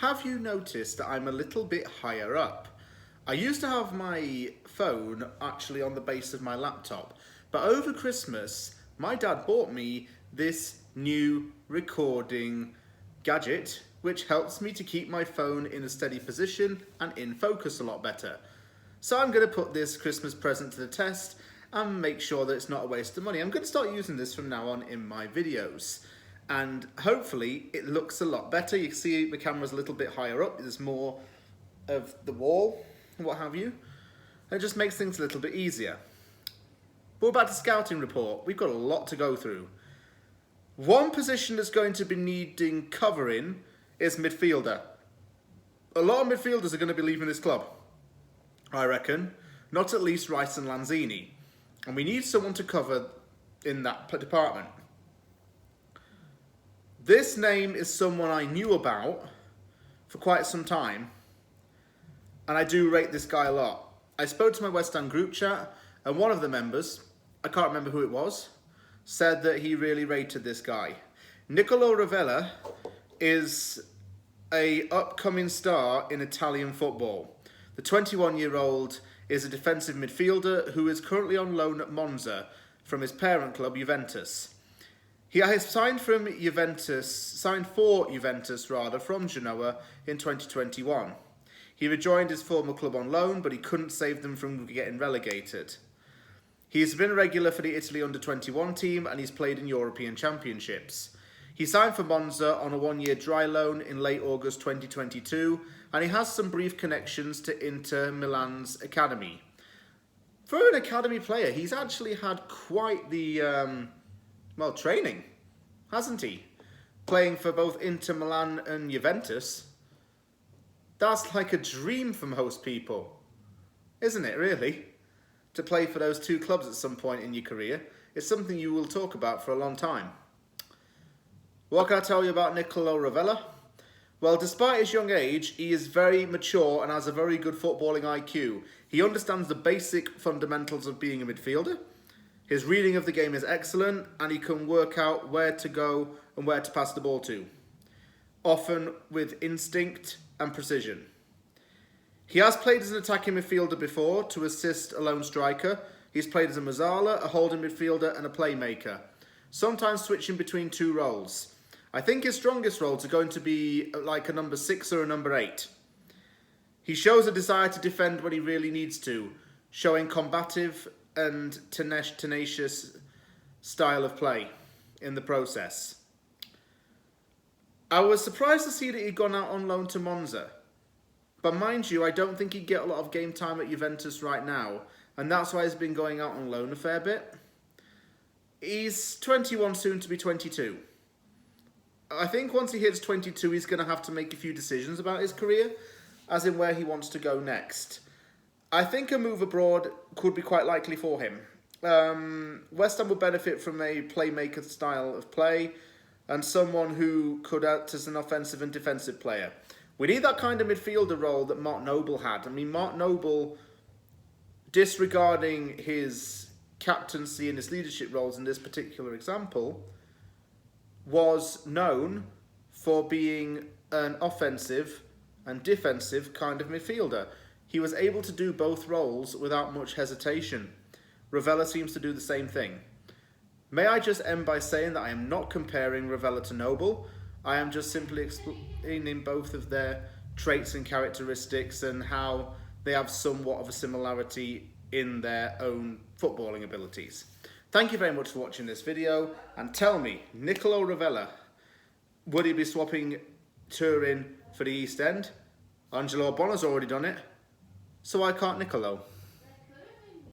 have you noticed that I'm a little bit higher up? I used to have my phone actually on the base of my laptop, but over Christmas, my dad bought me this new recording gadget, which helps me to keep my phone in a steady position and in focus a lot better. So I'm going to put this Christmas present to the test and make sure that it's not a waste of money. I'm going to start using this from now on in my videos. And hopefully it looks a lot better. You can see the camera's a little bit higher up. There's more of the wall and what have you. And it just makes things a little bit easier. But we're back to scouting report. We've got a lot to go through. One position that's going to be needing covering is midfielder. A lot of midfielders are going to be leaving this club, I reckon. Not at least Rice and Lanzini. And we need someone to cover in that department. This name is someone I knew about for quite some time, and I do rate this guy a lot. I spoke to my West Ham group chat, and one of the members, I can't remember who it was, said that he really rated this guy. Nicolo Rovella is an upcoming star in Italian football. The 21-year-old is a defensive midfielder who is currently on loan at Monza from his parent club, Juventus. He has signed for Juventus from Genoa in 2021. He rejoined his former club on loan, but he couldn't save them from getting relegated. He's been a regular for the Italy under-21 team, and he's played in European Championships. He signed for Monza on a one-year dry loan in late August 2022, and he has some brief connections to Inter Milan's academy. For an academy player, he's actually had quite the training, hasn't he? Playing for both Inter Milan and Juventus. That's like a dream for most people, isn't it, really? To play for those two clubs at some point in your career. It's something you will talk about for a long time. What can I tell you about Nicolo Rovella? Well, despite his young age, he is very mature and has a very good footballing IQ. He understands the basic fundamentals of being a midfielder. His reading of the game is excellent, and he can work out where to go and where to pass the ball to, often with instinct and precision. He has played as an attacking midfielder before to assist a lone striker. He's played as a mezzala, a holding midfielder and a playmaker, sometimes switching between two roles. I think his strongest roles are going to be like a number 6 or a number 8. He shows a desire to defend when he really needs to, showing combative and tenacious style of play in the process. I was surprised to see that he'd gone out on loan to Monza. But mind you, I don't think he'd get a lot of game time at Juventus right now, and that's why he's been going out on loan a fair bit. He's 21, soon to be 22. I think once he hits 22, he's going to have to make a few decisions about his career, as in where he wants to go next. I think a move abroad could be quite likely for him. West Ham would benefit from a playmaker style of play and someone who could act as an offensive and defensive player. We need that kind of midfielder role that Mark Noble had. I mean, Mark Noble, disregarding his captaincy and his leadership roles in this particular example, was known for being an offensive and defensive kind of midfielder. He was able to do both roles without much hesitation. Rovella seems to do the same thing. May I just end by saying that I am not comparing Rovella to Noble. I am just simply explaining both of their traits and characteristics and how they have somewhat of a similarity in their own footballing abilities. Thank you very much for watching this video, and tell me, Nicolo Rovella, would he be swapping Turin for the East End? Angelo Bonna's already done it, so why can't Nicolo?